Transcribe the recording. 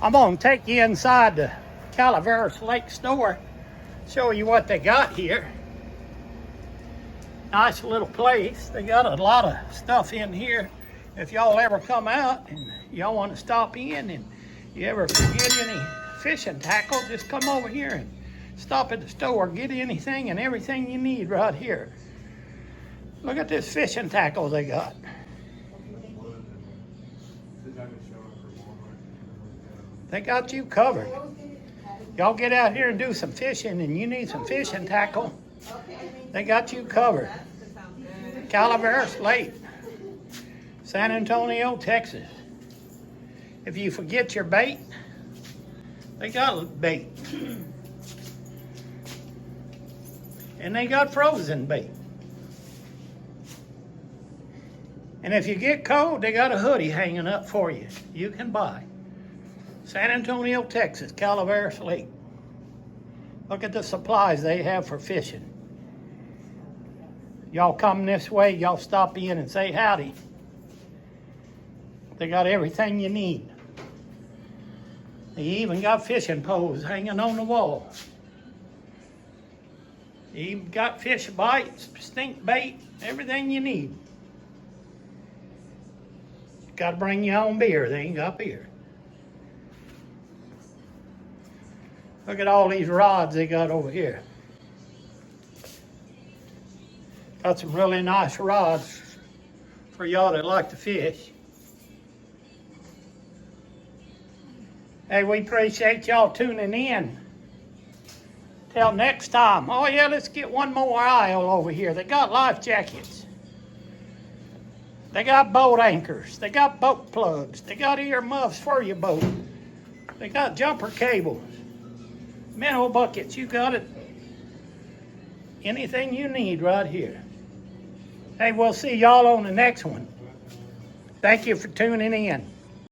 I'm gonna take you inside the Calaveras Lake store, show you what they got here. Nice little place. They got a lot of stuff in here. If y'all ever come out and y'all want to stop in and you ever forget any fishing tackle, just come over here and stop at the store. Get anything and everything you need right here. Look at this fishing tackle they got. They got you covered. Y'all get out here and do some fishing and you need some fishing tackle, they got you covered. Calaveras Lake, San Antonio, Texas. If you forget your bait, they got bait. And they got frozen bait. And if you get cold, they got a hoodie hanging up for you. You can buy. San Antonio, Texas, Calaveras Lake. Look at the supplies they have for fishing. Y'all come this way, y'all stop in and say howdy. They got everything you need. They even got fishing poles hanging on the wall. They even got fish bites, stink bait, everything you need. Got to bring your own beer. They ain't got beer. Look at all these rods they got over here. Got some really nice rods for y'all that like to fish. Hey, we appreciate y'all tuning in. Till next time. Oh yeah, let's get one more aisle over here. They got life jackets. They got boat anchors. They got boat plugs. They got earmuffs for your boat. They got jumper cables. Minnow buckets, you got it. Anything you need right here. Hey, we'll see y'all on the next one. Thank you for tuning in.